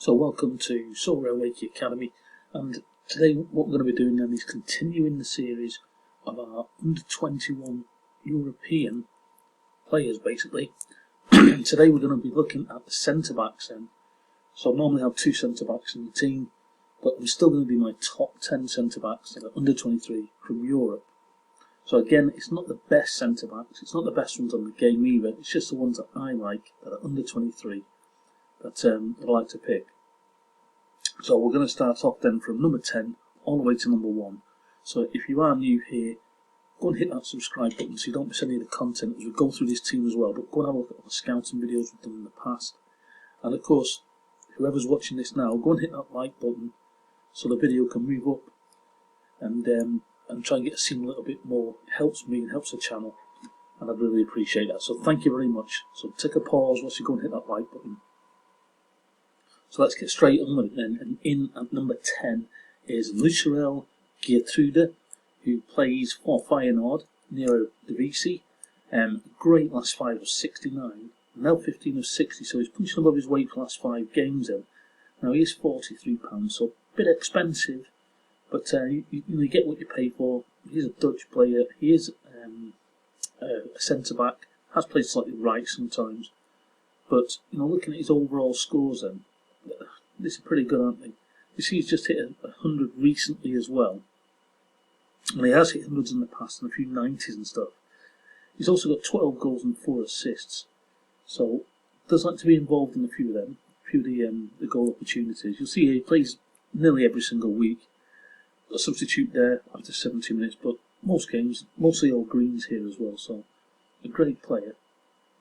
So welcome to Sorare Wakey Academy, and today what we're going to be doing then is continuing the series of our under-21 European players basically. And today we're going to be looking at the centre-backs then. So I normally have 2 centre-backs in the team, but I'm still going to do my top 10 centre-backs that are under-23 from Europe. So again, it's not the best centre-backs, it's not the best ones on the game either, it's just the ones that I like that are under-23 that I'd like to pick. So we're going to start off then from number 10 all the way to number 1. So if you are new here, go and hit that subscribe button so you don't miss any of the content as we go through this team as well. But go and have a look at all the scouting videos we've done in the past. And of course, whoever's watching this now, go and hit that like button so the video can move up and try and get seen a little bit more. It helps me and helps the channel, and I'd really appreciate that. So thank you very much. So take a pause whilst you go and hit that like button. So let's get straight on with it then. And in at number 10 is Sorare Wakey, who plays for Feyenoord, near Divisi. Great last 5 of 69, now 15 of 60, so he's punching above his weight for the last 5 games then. Now he is £43, so a bit expensive, but you get what you pay for. He's a Dutch player, he is a centre-back, has played slightly right sometimes, but looking at his overall scores then, these are pretty good, aren't they? You see he's just hit 100 recently as well. And he has hit hundreds in the past and a few 90s and stuff. He's also got 12 goals and 4 assists. So does like to be involved in a few of them, a few of the goal opportunities. You'll see he plays nearly every single week. Got a substitute there after 70 minutes, but most games, mostly all greens here as well. So a great player.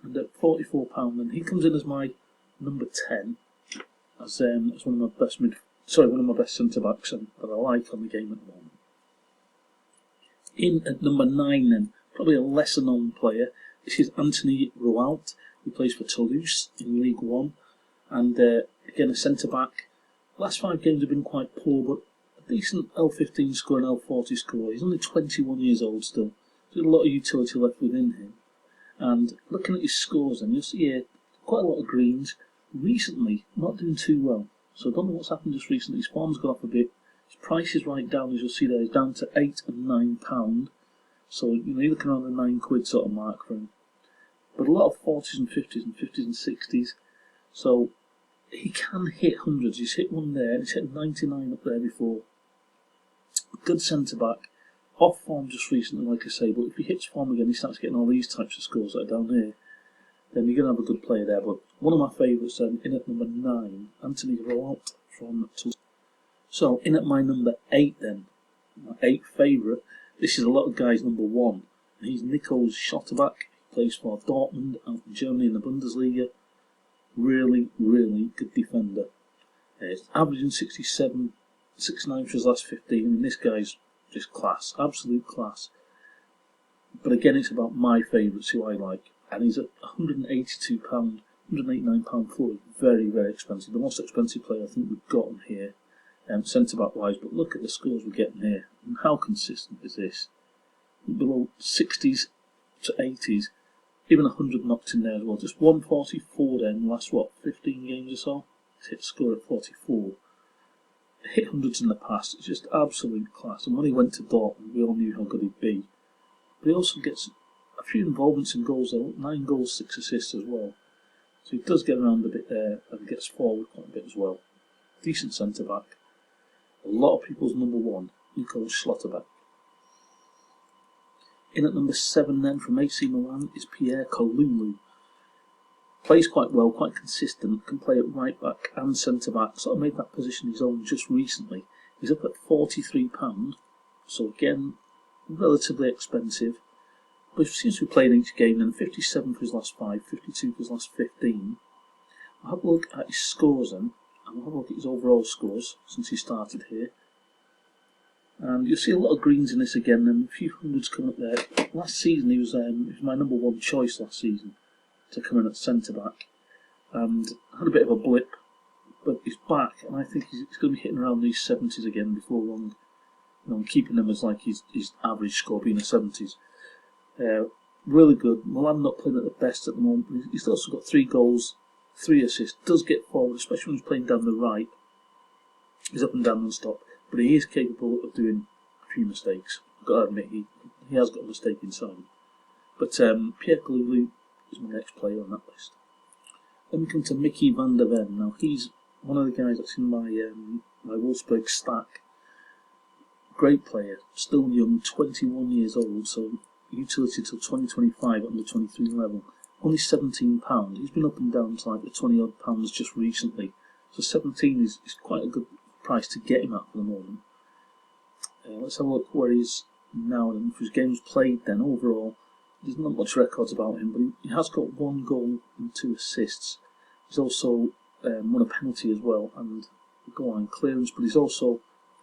And at £44, then he comes in as my number 10. As one of my best centre backs that I like on the game at the moment. In at number 9 then, probably a lesser known player. This is Anthony Rouault, who plays for Toulouse in League 1, and again a centre back. Last 5 games have been quite poor, but a decent L15 score and L40 score. He's only 21 years old still. There's a lot of utility left within him. And looking at his scores, then you'll see here quite a lot of greens. Recently, not doing too well. So I don't know what's happened just recently. His form's gone off a bit. His price is right down, as you'll see there. He's down to £8 and £9. So you're looking around the £9 sort of mark for him. But a lot of 40s and 50s and 50s and 60s. So he can hit hundreds. He's hit one there. He's hit 99 up there before. Good centre back. Off form just recently, like I say. But if he hits form again, he starts getting all these types of scores that are down here. Then you're going to have a good player there. But one of my favourites in at number 9, Anthony Rouault from Toulouse. So in at my number 8 then, my 8th favourite, this is a lot of guys' number 1. He's Nico Schlotterbeck. He plays for Dortmund out in Germany in the Bundesliga. Really, really good defender. He's averaging 67, 69 for his last 15. I mean, this guy's just class, absolute class. But again, it's about my favourites who I like. And he's at £182, £189 for it. Very, very expensive. The most expensive player I think we've gotten here, centre-back wise. But look at the scores we're getting here. And how consistent is this? Below 60s to 80s. Even 100 knocked in there as well. Just 144 then in the last, 15 games or so? He's hit a score at 44. Hit hundreds in the past. It's just absolute class. And when he went to Dortmund, we all knew how good he'd be. But he also gets a few involvements in goals there, 9 goals, 6 assists as well. So he does get around a bit there and gets forward quite a bit as well. Decent centre back. A lot of people's number 1, Nico Schlotterbeck. In at number 7 then from AC Milan is Pierre Kalulu. Plays quite well, quite consistent, can play at right back and centre back. Sort of made that position his own just recently. He's up at £43, so again, relatively expensive. But he seems to be playing each game, and 57 for his last 5, 52 for his last 15. I'll have a look at his scores then, and we'll have a look at his overall scores since he started here. And you'll see a lot of greens in this again, and a few hundreds coming up there. Last season he was my number 1 choice last season to come in at centre back, and had a bit of a blip, but he's back, and I think he's going to be hitting around these 70s again before long. Keeping them as like his average score being a 70s. Really good. Milan not playing at the best at the moment. He's also got 3 goals, 3 assists, does get forward, especially when he's playing down the right. He's up and down non-stop, but he is capable of doing a few mistakes. I've got to admit, he has got a mistake inside him. But Pierre Kalulu is my next player on that list. Then we come to Mickey van der Ven. Now he's one of the guys that's in my Wolfsburg stack. Great player, still young, 21 years old, so utility till 2025 under 23 level. Only £17. He's been up and down to like the 20 odd pounds just recently. So 17 is quite a good price to get him at for the moment. Let's have a look where he's now and for his games played then. Overall, there's not much records about him, but he has got 1 goal and 2 assists. He's also won a penalty as well and a goal line clearance, but he's also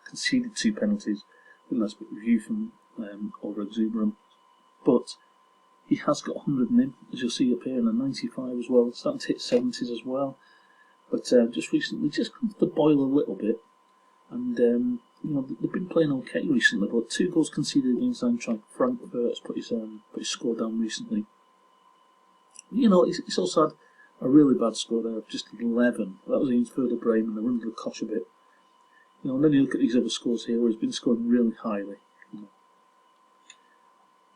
conceded 2 penalties. I think that's a bit of review from over Exuberant. But he has got 100 in him, as you'll see up here, and a 95 as well. Starting to hit 70s as well. But just recently, just come to the boil a little bit. And, they've been playing okay recently, but 2 goals conceded against Eintracht Frankfurt has put his score down recently. He's also had a really bad score there of just 11. That was against Werder Bremen, they run to the cosh a bit. And then you look at these other scores here where he's been scoring really highly.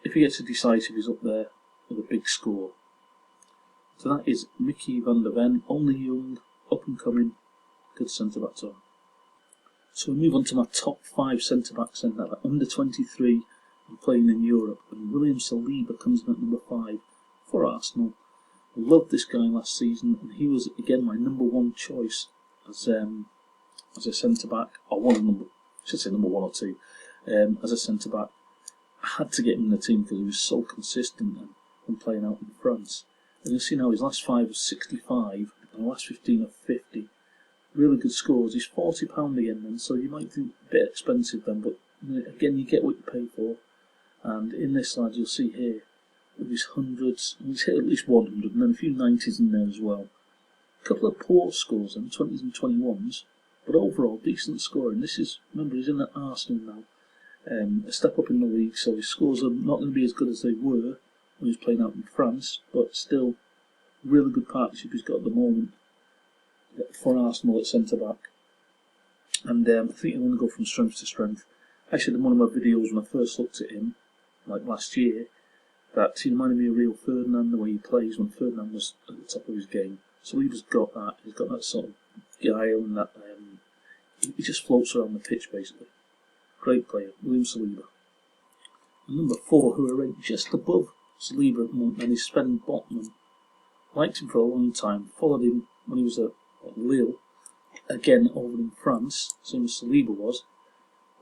If he gets a decisive, he's up there with a big score. So that is Mickey van der Ven, only young, up and coming, good centre back on. So we move on to my top 5 centre backs then, that under 23 and playing in Europe. And William Saliba comes in at number 5 for Arsenal. I loved this guy last season, and he was again my number 1 choice as a centre back, or number 1 or 2 as a centre back. I had to get him in the team because he was so consistent and playing out in France. And you'll see now his last 5 was 65 and the last 15 are 50. Really good scores. He's £40 again then, so you might think a bit expensive then, but again you get what you pay for. And in this slide you'll see here with his hundreds, he's hit at least 100 and then a few 90s in there as well. A couple of poor scores then, 20s and 21s, but overall decent scoring. This is, remember, he's in at Arsenal now. A step up in the league, so his scores are not going to be as good as they were when he was playing out in France, but still really good partnership he's got at the moment for Arsenal at centre back. And I think he'll only go from strength to strength. Actually, in one of my videos when I first looked at him, like last year, that he reminded me of Rio Ferdinand, the way he plays when Ferdinand was at the top of his game. So he's got that. He's got that sort of guile and that. He just floats around the pitch basically. Great player, William Saliba. And number 4, who are ranked just above Saliba at the moment, and is Sven Botman. Liked him for a long time. Followed him when he was at Lille, again over in France, same as Saliba was.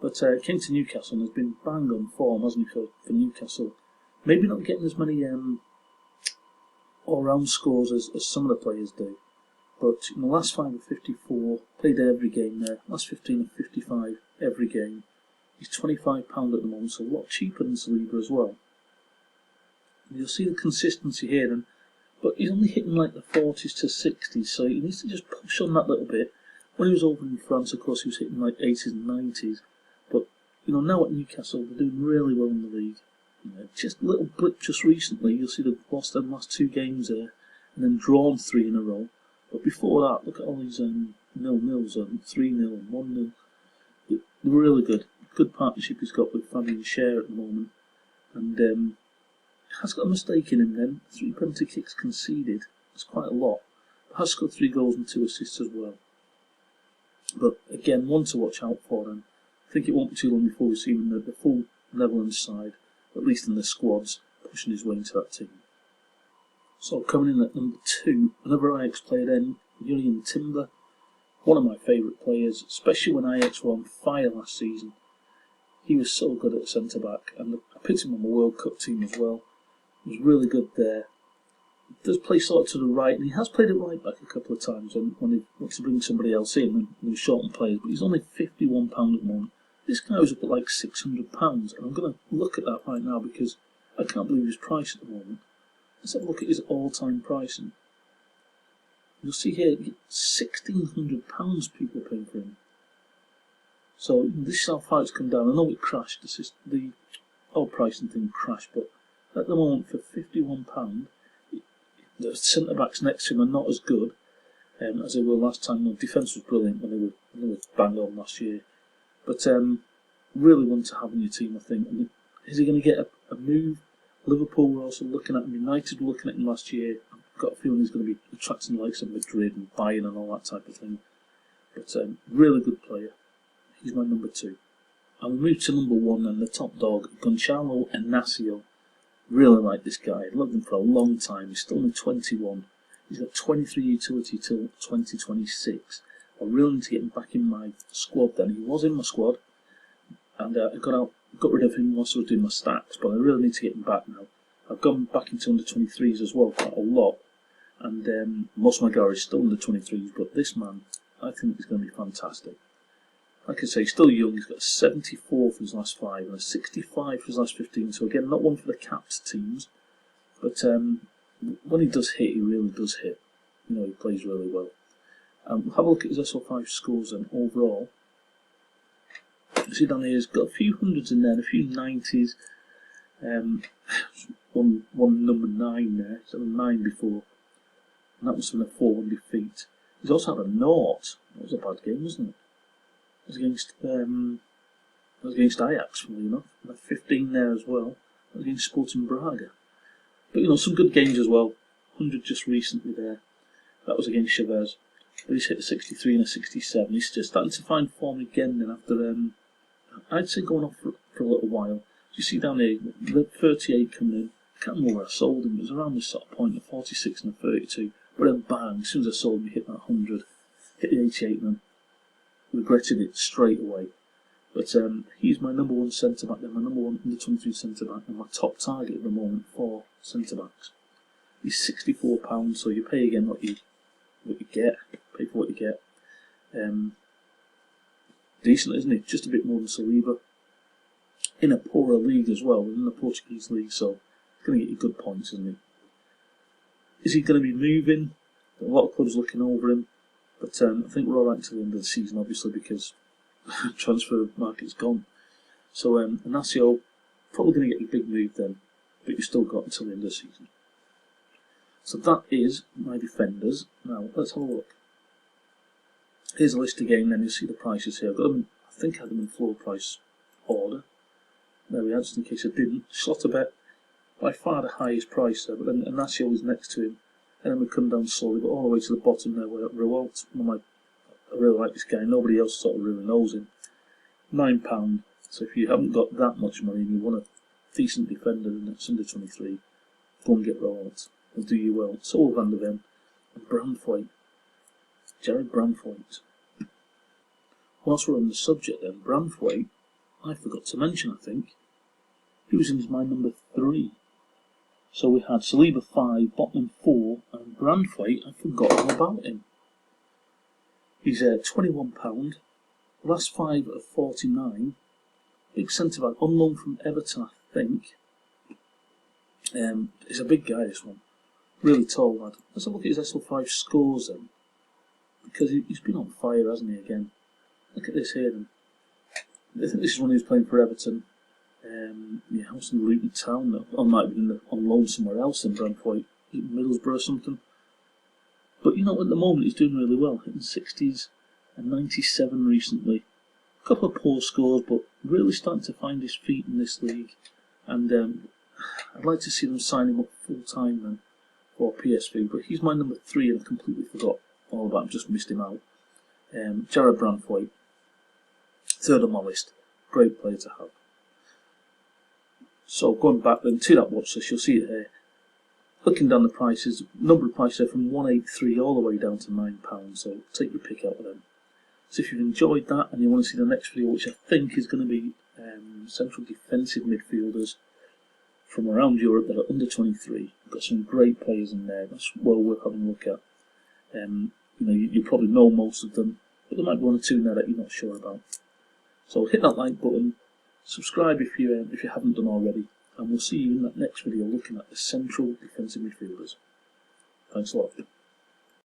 But came to Newcastle and has been bang on form, hasn't he, for Newcastle. Maybe not getting as many all-round scores as some of the players do. But in the last 5 of 54, played every game there. Last 15 of 55, every game. He's £25 at the moment, so a lot cheaper than Saliba as well. And you'll see the consistency here then, but he's only hitting like the 40s to 60s, so he needs to just push on that little bit. When he was over in France, of course, he was hitting like 80s and 90s, but now at Newcastle, they're doing really well in the league. Just a little blip just recently, you'll see they've lost their last 2 games there, and then drawn 3 in a row. But before that, look at all these 0-0s, 3-0 and 1-0. They're really good. Good partnership he's got with Fabian Schär at the moment. And has got a mistake in him then. 3 penalty kicks conceded. That's quite a lot. But has scored 3 goals and 2 assists as well. But again, one to watch out for then. I think it won't be too long before we see him in the full Netherlands side, at least in the squads, pushing his way into that team. So coming in at number 2, another Ajax player then, Julian Timber. One of my favourite players, especially when Ajax were on fire last season. He was so good at centre back, and I picked him on the World Cup team as well. He was really good there. He does play sort of to the right, and he has played at right back a couple of times when he wants to bring somebody else in and shorten players, but he's only £51 at the moment. This guy was up at like £600, and I'm going to look at that right now because I can't believe his price at the moment. Let's have a look at his all-time pricing. You'll see here, £1,600 people are paying for him. So this is how far it's come down. I know it crashed, the old pricing thing crashed, but at the moment for £51, the centre-backs next to him are not as good. as they were last time. No, defence was brilliant when they were bang on last year. But really one to have in your team, I think. And is he going to get a move? Liverpool were also looking at him. United were looking at him last year. I've got a feeling he's going to be attracting the likes of Madrid and Bayern and all that type of thing. But really good player. He's my number 2. I'll move to number 1 and the top dog, Gonçalo Inácio. Really like this guy. I've loved him for a long time. He's still only 21. He's got 23 utility till 2026. I really need to get him back in my squad then. He was in my squad, and I got rid of him whilst I was doing my stacks, but I really need to get him back now. I've gone back into under 23s as well, quite a lot, and most of my gallery is still under 23s, but this man, I think, is going to be fantastic. Like I say, he's still young. He's got a 74 for his last 5 and a 65 for his last 15, so again, not one for the capped teams, but when he does hit, he really does hit. You know, he plays really well. We'll have a look at his SL5 scores then, overall. You see down here, he's got a few hundreds in there, and a few 90s. One number 9 there. He's had a 9 before, and that was from the 400 feet. He's also had a 0. That was a bad game, wasn't it? It was against Ajax, funnily enough. And a 15 there as well. That was against Sporting Braga. But you know, some good games as well. 100 just recently there. That was against Chavez. But he's hit a 63 and a 67. He's just starting to find form again then after, I'd say, going off for a little while. You see down here, the 38 coming in. I can't remember where I sold him. It was around this sort of point, a 46 and a 32. But then bang, as soon as I sold him, he hit that 100. Hit the 88 and then regretted it straight away. But he's my number 1 centre-back then, my number 1 under 23 centre-back, and my top target at the moment for centre-backs. He's £64, so you pay again what you get. Pay for what you get. Decent, isn't it? Just a bit more than Saliba. In a poorer league as well, in the Portuguese league, so he's going to get you good points, isn't he? Is he going to be moving? A lot of clubs looking over him, but I think we're alright until the end of the season, obviously, because transfer market's gone. So Inácio, probably going to get a big move then, but you've still got until the end of the season. So that is my defenders. Now let's have a look. Here's a list again, then you'll see the prices here. I've got them, I think I had them in floor price order. There we are, just in case I didn't. Schlotterbeck, by far the highest price there, but then Inácio is next to him. And then we come down slowly, but all the way to the bottom there where Rewalt, I really like this guy, nobody else sort of really knows him. £9, so if you haven't got that much money and you want a decent defender and it's under 23, go and get Rewalt. He'll do you well. Saul van der Ven and Brandthwaite. Jared Brandthwaite. Whilst we're on the subject then, Brandthwaite, I forgot to mention, I think. He was in my number 3. So we had Saliba 5, Botman 4, and Brandthwaite, I forgot all about him. He's £21, last 5 of 49, big centre-back, on loan from Everton, I think. He's a big guy, this one. Really tall lad. Let's have a look at his SL5 scores then, because he's been on fire, hasn't he, again? Look at this here then. I think this is when he was playing for Everton. Yeah, I was in Luton Town, I might have been on loan somewhere else in Brandthwaite, Middlesbrough or something. But you know, at the moment he's doing really well, hitting 60s and 97 recently. A couple of poor scores, but really starting to find his feet in this league. And I'd like to see them sign him up full time then for PSV. But he's my number 3, and I completely forgot all about him, just missed him out. Jared Brandthwaite, 3rd on my list. Great player to have. So going back then to that watch list, you'll see it here. Looking down the prices, number of prices are from 183 all the way down to £9, so take your pick out of them. So if you've enjoyed that and you want to see the next video, which I think is going to be central defensive midfielders from around Europe that are under 23, we've got some great players in there, that's well worth having a look at. You know, you probably know most of them, but there might be 1 or 2 in there that you're not sure about. So hit that like button, subscribe if you haven't done already, and we'll see you in that next video looking at the central defensive midfielders. Thanks a lot.